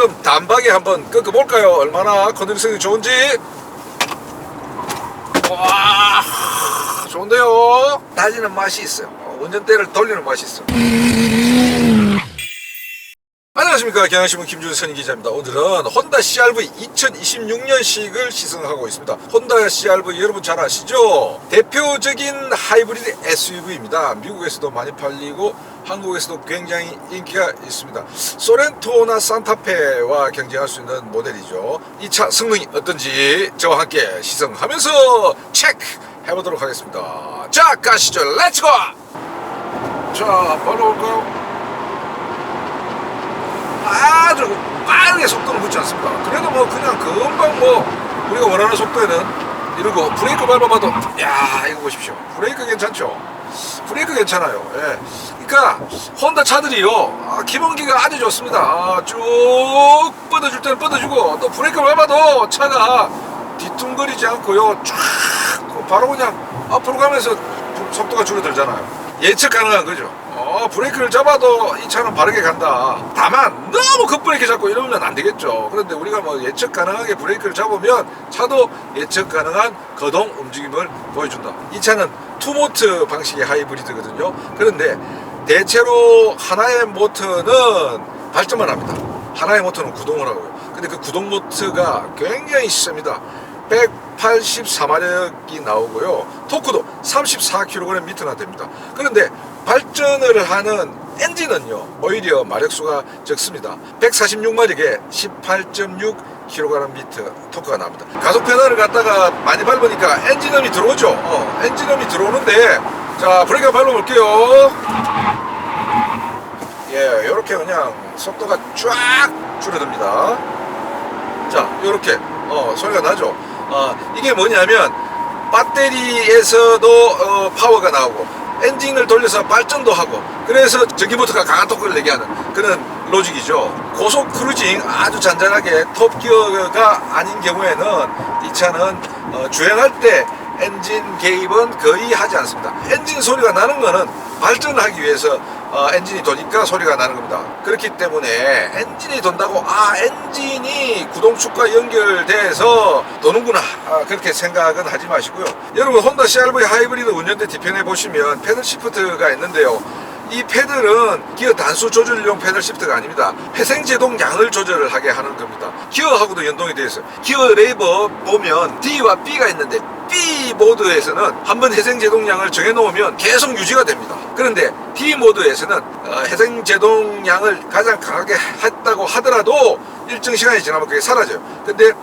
그럼 단박에 한번 꺾어볼까요? 얼마나 컨디션이 좋은지. 와, 좋은데요? 달리는 맛이 있어요. 운전대를 돌리는 맛이 있어. 안녕하십니까, 경향신문 김준선 기자입니다. 오늘은 혼다 CR-V 2026년식을 시승하고 있습니다. 혼다 CR-V 여러분 잘 아시죠? 대표적인 하이브리드 SUV입니다. 미국에서도 많이 팔리고 한국에서도 굉장히 인기가 있습니다. 소렌토나 산타페와 경쟁할 수 있는 모델이죠. 이 차 성능이 어떤지 저와 함께 시승하면서 체크 해보도록 하겠습니다. 자, 가시죠. 렛츠고! 자, 바로 올까요? 아주 빠르게 속도는 붙지 않습니다. 그래도 뭐 그냥 금방 뭐 우리가 원하는 속도에는 이러고 브레이크 밟아봐도, 야, 이거 보십시오. 브레이크 괜찮죠? 브레이크 괜찮아요. 예. 그러니까 혼다 차들이요, 기본기가 아주 좋습니다. 쭉 뻗어줄 때는 뻗어주고, 또 브레이크 밟아도 차가 뒤뚱거리지 않고요, 쫙 바로 그냥 앞으로 가면서 속도가 줄어들잖아요. 예측 가능한 거죠. 브레이크를 잡아도 이 차는 바르게 간다. 다만 너무 급브레이크 잡고 이러면 안 되겠죠. 그런데 우리가 뭐 예측 가능하게 브레이크를 잡으면 차도 예측 가능한 거동 움직임을 보여준다. 이 차는 투모트 방식의 하이브리드거든요. 그런데 대체로 하나의 모터는 발전만 합니다. 하나의 모터는 구동을 하고요. 근데 그 구동 모터가 굉장히 셉니다. 184마력이 나오고요, 토크도 34kgm나 됩니다. 그런데 발전을 하는 엔진은요, 오히려 마력수가 적습니다. 146마력에 18.6kgm 토크가 납니다. 가속 페달을 갖다가 많이 밟으니까 엔진음이 들어오죠. 엔진음이 들어오는데, 자, 브레이크 밟아볼게요. 예, 요렇게 그냥 속도가 쫙 줄어듭니다. 자, 요렇게 소리가 나죠. 이게 뭐냐면 배터리에서도 파워가 나오고 엔진을 돌려서 발전도 하고, 그래서 전기모터가 강한 토크를 내게 하는 그런 로직이죠. 고속 크루징 아주 잔잔하게 톱기어가 아닌 경우에는 이 차는 주행할 때 엔진 개입은 거의 하지 않습니다. 엔진 소리가 나는 거는 발전하기 위해서 엔진이 도니까 소리가 나는 겁니다. 그렇기 때문에 엔진이 돈다고 엔진이 구동축과 연결돼서 도는구나, 그렇게 생각은 하지 마시고요. 여러분, 혼다 CR-V 하이브리드 운전대 뒤편에 보시면 패들 시프트가 있는데요, 이 패들은 기어 단수 조절용 패들 시프트가 아닙니다. 회생제동 양을 조절을 하게 하는 겁니다. 기어하고도 연동이 되어 있어요. 기어 레버 보면 D와 B가 있는데, B 모드에서는 한번 회생제동량을 정해놓으면 계속 유지가 됩니다. 그런데 D 모드에서는 회생제동량을 가장 강하게 했다고 하더라도 일정 시간이 지나면 그게 사라져요. 근데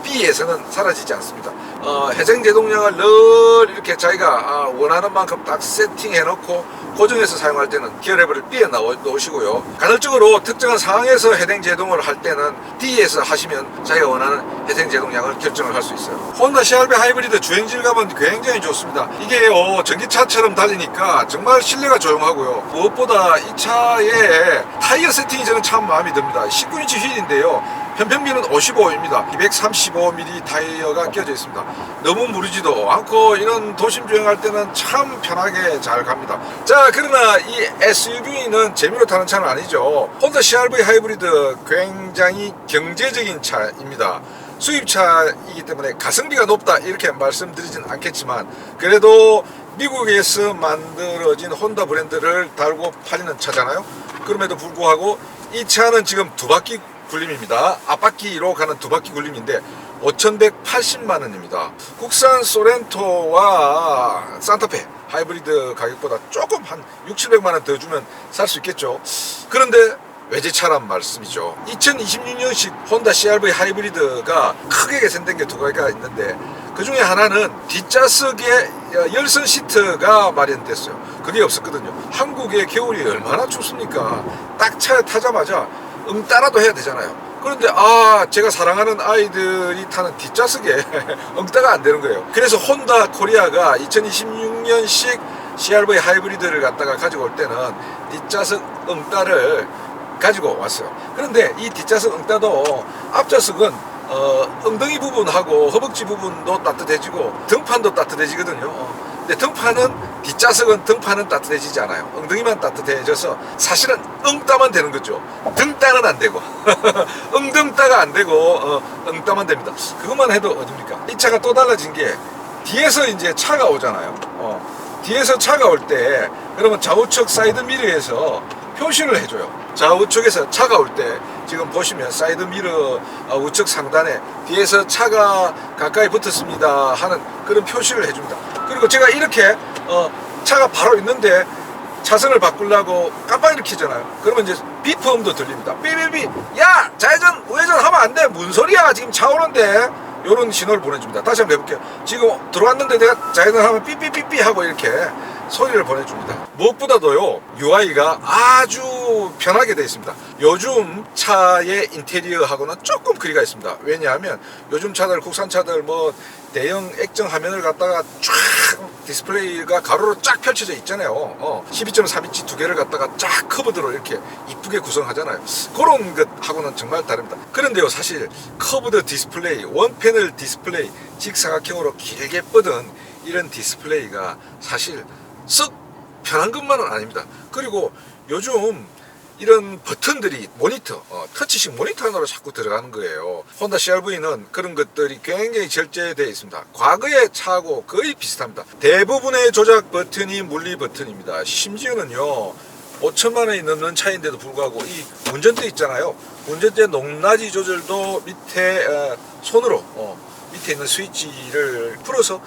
B에서는 사라지지 않습니다. 회생제동량을 늘 이렇게 자기가 원하는 만큼 딱 세팅해 놓고 고정해서 사용할 때는 기어 레버를 B에 놓으시고요, 간헐적으로 특정한 상황에서 회생제동을 할 때는 D에서 하시면 자기가 원하는 회생제동량을 결정을 할 수 있어요. 혼다 CR-V 하이브리드 주행질감은 굉장히 좋습니다. 이게요, 전기차처럼 달리니까 정말 실내가 조용하고요, 무엇보다 이 차의 타이어 세팅이 저는 참 마음에 듭니다. 19인치 휠인데요, 편평비는 55입니다. 235mm 타이어가 껴져 있습니다. 너무 무르지도 않고 이런 도심 주행할 때는 참 편하게 잘 갑니다. 자, 그러나 이 SUV는 재미로 타는 차는 아니죠. 혼다 CR-V 하이브리드 굉장히 경제적인 차입니다. 수입차이기 때문에 가성비가 높다 이렇게 말씀드리진 않겠지만, 그래도 미국에서 만들어진 혼다 브랜드를 달고 팔리는 차잖아요. 그럼에도 불구하고 이 차는 지금 두 바퀴 굴림입니다. 앞바퀴로 가는 두 바퀴 굴림인데 5,180만 원입니다. 국산 소렌토와 산타페 하이브리드 가격보다 조금 한 6,700만 원 더 주면 살 수 있겠죠. 그런데 외제차란 말씀이죠. 2026년식 혼다 CR-V 하이브리드가 크게 개선된 게 두 가지가 있는데, 그 중에 하나는 뒷좌석에 열선 시트가 마련됐어요. 그게 없었거든요. 한국의 겨울이 얼마나 춥습니까? 딱 차에 타자마자 응따라도 해야 되잖아요. 그런데 제가 사랑하는 아이들이 타는 뒷좌석에 응따가 안 되는 거예요. 그래서 혼다 코리아가 2026년식 CR-V 하이브리드를 갖다가 가지고 올 때는 뒷좌석 응따를 가지고 왔어요. 그런데 이 뒷좌석 응따도 앞좌석은 엉덩이 부분하고 허벅지 부분도 따뜻해지고 등판도 따뜻해지거든요. 근데 뒷좌석은 등판은 따뜻해지지 않아요. 엉덩이만 따뜻해져서 사실은 응따만 되는 거죠. 등따는 안 되고 엉덩따가 안 되고 엉따만 됩니다. 그것만 해도 어딥니까? 이 차가 또 달라진 게 뒤에서 이제 차가 오잖아요. 뒤에서 차가 올 때 그러면 좌우측 사이드 미러에서 표시를 해줘요. 좌우측에서 차가 올 때 지금 보시면 사이드 미러 우측 상단에 뒤에서 차가 가까이 붙었습니다 하는 그런 표시를 해줍니다. 그리고 제가 이렇게 차가 바로 있는데 차선을 바꾸려고 깜빡이를 켜잖아요. 그러면 이제 비프음도 들립니다. 삐삐삐, 야 좌회전 우회전 하면 안 돼, 무슨 소리야, 지금 차 오는데. 요런 신호를 보내줍니다. 다시 한번 해볼게요. 지금 들어왔는데 내가 좌회전하면 삐삐삐삐 하고 이렇게 소리를 보내줍니다. 무엇보다도요, UI가 아주 편하게 되어 있습니다. 요즘 차의 인테리어하고는 조금 거리가 있습니다. 왜냐하면 요즘 차들, 국산차들 뭐 대형 액정 화면을 갖다가 쫙 디스플레이가 가로로 쫙 펼쳐져 있잖아요. 12.3인치 두 개를 갖다가 쫙 커브드로 이렇게 이쁘게 구성하잖아요. 그런 것하고는 정말 다릅니다. 그런데요, 사실 커브드 디스플레이, 원패널 디스플레이, 직사각형으로 길게 뻗은 이런 디스플레이가 사실 썩 편한 것만은 아닙니다. 그리고 요즘 이런 버튼들이 모니터, 터치식 모니터 하나로 자꾸 들어가는 거예요. 혼다 CR-V는 그런 것들이 굉장히 절제되어 있습니다. 과거의 차하고 거의 비슷합니다. 대부분의 조작 버튼이 물리 버튼입니다. 심지어는요, 5천만 원이 넘는 차인데도 불구하고 이 운전대 있잖아요. 운전대 높낮이 조절도 밑에 손으로 밑에 있는 스위치를 풀어서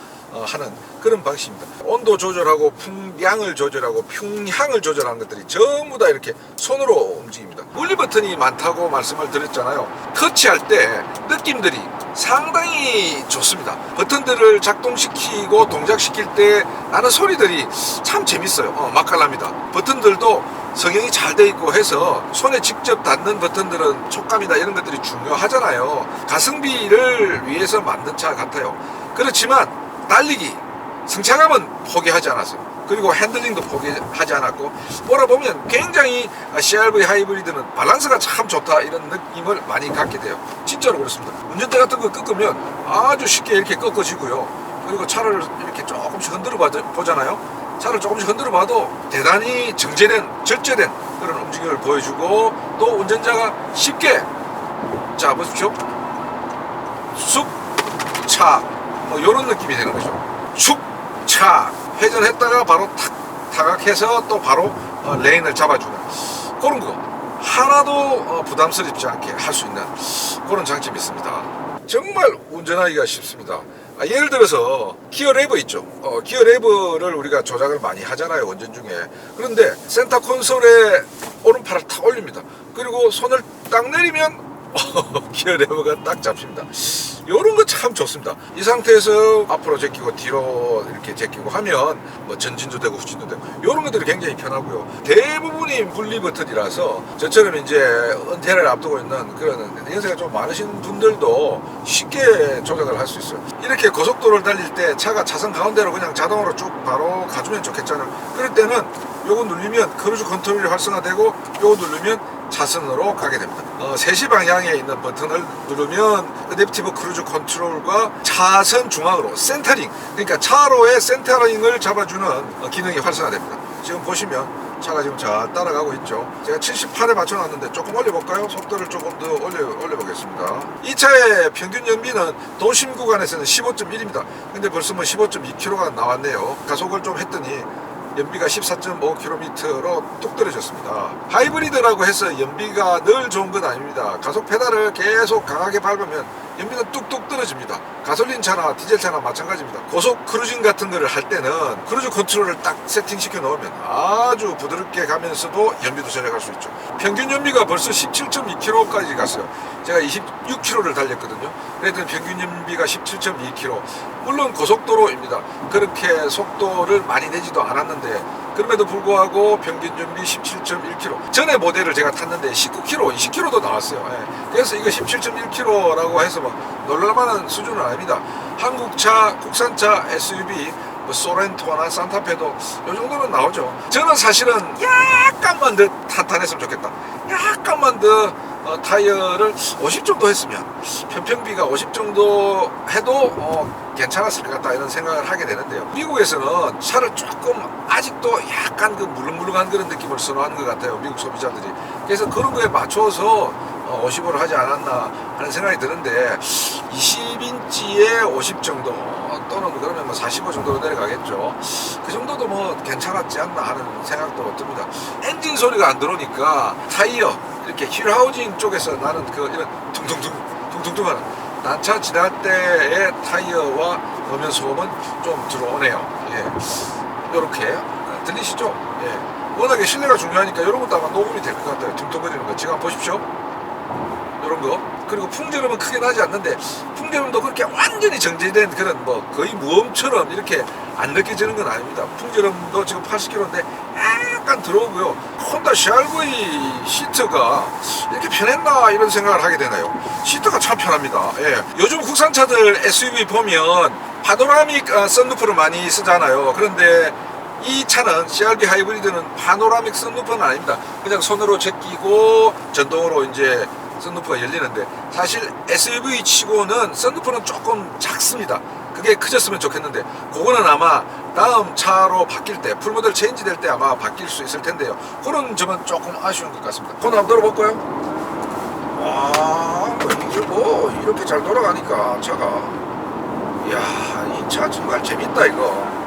하는 그런 방식입니다. 온도 조절하고 풍량을 조절하고 풍향을 조절하는 것들이 전부 다 이렇게 손으로 움직입니다. 물리 버튼이 많다고 말씀을 드렸잖아요. 터치할 때 느낌들이 상당히 좋습니다. 버튼들을 작동시키고 동작시킬 때 나는 소리들이 참 재밌어요. 맛깔납니다. 버튼들도 성형이 잘 돼 있고 해서 손에 직접 닿는 버튼들은 촉감이나 이런 것들이 중요하잖아요. 가성비를 위해서 만든 차 같아요. 그렇지만 달리기, 승차감은 포기하지 않았어요. 그리고 핸들링도 포기하지 않았고, 몰아보면 굉장히 CR-V 하이브리드는 밸런스가 참 좋다 이런 느낌을 많이 갖게 돼요. 진짜로 그렇습니다. 운전대 같은 거 꺾으면 아주 쉽게 이렇게 꺾어지고요. 그리고 차를 이렇게 조금씩 흔들어 보잖아요. 차를 조금씩 흔들어 봐도 대단히 정제된, 절제된 그런 움직임을 보여주고, 또 운전자가 쉽게, 자 보십시오, 쑥, 차, 이런 느낌이 되는 거죠. 축, 차, 회전했다가 바로 탁 타각해서 또 바로 레인을 잡아주는 그런 거 하나도 부담스럽지 않게 할 수 있는 그런 장점이 있습니다. 정말 운전하기가 쉽습니다. 예를 들어서 기어 레버 있죠. 기어 레버를 우리가 조작을 많이 하잖아요, 운전 중에. 그런데 센터 콘솔에 오른팔을 탁 올립니다. 그리고 손을 딱 내리면 기어 레버가 딱 잡힙니다. 이런 거 참 좋습니다. 이 상태에서 앞으로 제끼고 뒤로 이렇게 제끼고 하면 뭐 전진도 되고 후진도 되고 이런 것들이 굉장히 편하고요. 대부분이 물리 버튼이라서 저처럼 이제 은퇴를 앞두고 있는 그런 연세가 좀 많으신 분들도 쉽게 조작을 할 수 있어요. 이렇게 고속도로를 달릴 때 차가 차선 가운데로 그냥 자동으로 쭉 바로 가주면 좋겠잖아요. 그럴 때는 요거 누르면 크루즈 컨트롤이 활성화되고 요거 누르면 차선으로 가게 됩니다. 3시 방향에 있는 버튼을 누르면 어댑티브 크루즈 컨트롤과 차선 중앙으로 센터링, 그러니까 차로의 센터링을 잡아주는 기능이 활성화됩니다. 지금 보시면 차가 지금 잘 따라가고 있죠. 제가 78에 맞춰놨는데 조금 올려볼까요? 속도를 조금 더 올려보겠습니다. 이 차의 평균 연비는 도심 구간에서는 15.1입니다. 근데 벌써 뭐 15.2km가 나왔네요. 가속을 좀 했더니 연비가 14.5km로 뚝 떨어졌습니다. 하이브리드라고 해서 연비가 늘 좋은 건 아닙니다. 가속 페달을 계속 강하게 밟으면 연비는 뚝뚝 떨어집니다. 가솔린 차나 디젤 차나 마찬가지입니다. 고속 크루징 같은 거를 할 때는 크루즈 컨트롤을 딱 세팅시켜 놓으면 아주 부드럽게 가면서도 연비도 절약할 수 있죠. 평균 연비가 벌써 17.2km까지 갔어요. 제가 26km를 달렸거든요. 그랬더니 평균 연비가 17.2km. 물론 고속도로입니다. 그렇게 속도를 많이 내지도 않았는데 그럼에도 불구하고 평균 연비 17.1km. 전에 모델을 제가 탔는데 19km, 20km도 나왔어요. 그래서 이거 17.1km라고 해서 막 놀랄만한 수준은 아닙니다. 한국차, 국산차 SUV 뭐 소렌토나 산타페도 이 정도는 나오죠. 저는 사실은 약간만 더 탄탄했으면 좋겠다. 약간만 더 타이어를 50 정도 했으면, 편평비가 50 정도 해도 괜찮았을 것 같다 이런 생각을 하게 되는데요. 미국에서는 차를 조금 아직도 약간 그 물렁물렁한 그런 느낌을 선호하는 것 같아요, 미국 소비자들이. 그래서 그런 거에 맞춰서 50으로 하지 않았나 하는 생각이 드는데 20인치에 50 정도 또는 그러면 뭐 45 정도로 내려가겠죠. 그 정도도 뭐 괜찮았지 않나 하는 생각도 듭니다. 엔진 소리가 안 들어오니까 타이어 이렇게 휠 하우징 쪽에서 나는 그 이런 둥둥둥 하는 난차 지날 때의 타이어와 노면 소음은 좀 들어오네요. 예, 요렇게 들리시죠? 예. 워낙에 실내가 중요하니까 이런 것도 아마 녹음이 될 것 같아요. 둥둥거리는 거 지금 한번 보십시오. 이런 거. 그리고 풍절음은 크게 나지 않는데 풍절음도 그렇게 완전히 정제된 그런 뭐 거의 무음처럼 이렇게 안 느껴지는 건 아닙니다. 풍절음도 지금 80km인데 약간 들어오고요. 혼다 CR-V 시트가 이렇게 편했나 이런 생각을 하게 되나요? 시트가 참 편합니다. 예. 요즘 국산차들 SUV 보면 파노라믹 썬루프를 많이 쓰잖아요. 그런데 이 차는 CR-V 하이브리드는 파노라믹 썬루프는 아닙니다. 그냥 손으로 제끼고 전동으로 이제 썬루프가 열리는데 사실 SUV 치고는 썬루프는 조금 작습니다. 그게 커졌으면 좋겠는데 그거는 아마 다음 차로 바뀔 때 풀모델 체인지 될 때 아마 바뀔 수 있을 텐데요. 그런 점은 조금 아쉬운 것 같습니다. 그거 한번 들어볼까요? 와, 이게 뭐 이렇게 잘 돌아가니까 차가 이야, 이 차 정말 재밌다 이거.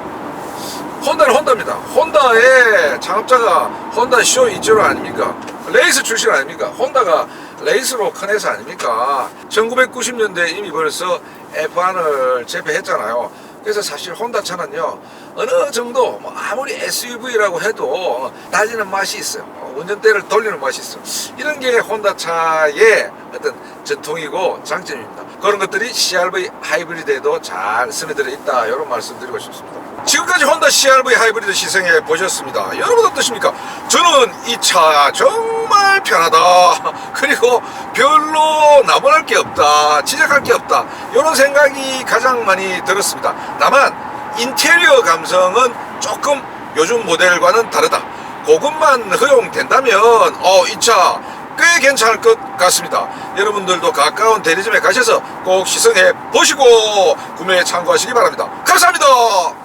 혼다는 혼다입니다. 혼다의 창업자가 혼다 쇼 이치로 아닙니까? 레이스 출신 아닙니까? 혼다가 레이스로 큰 회사 아닙니까? 1990년대 이미 벌써 F1을 제패했잖아요. 그래서 사실 혼다 차는요, 어느 정도 뭐 아무리 SUV라고 해도 달리는 맛이 있어요. 운전대를 돌리는 맛이 있어요. 이런 게 혼다 차의 어떤 전통이고 장점입니다. 그런 것들이 CR-V 하이브리드에도 잘 스며들어 있다, 이런 말씀 드리고 싶습니다. 지금까지 혼다 CR-V 하이브리드 시승해 보셨습니다. 여러분 어떠십니까? 저는 이 차 정말 편하다. 그리고 별로 나무랄 게 없다, 지적할 게 없다, 이런 생각이 가장 많이 들었습니다. 다만 인테리어 감성은 조금 요즘 모델과는 다르다. 그것만 허용된다면 이 차 꽤 괜찮을 것 같습니다. 여러분들도 가까운 대리점에 가셔서 꼭 시승해 보시고 구매에 참고하시기 바랍니다. 감사합니다.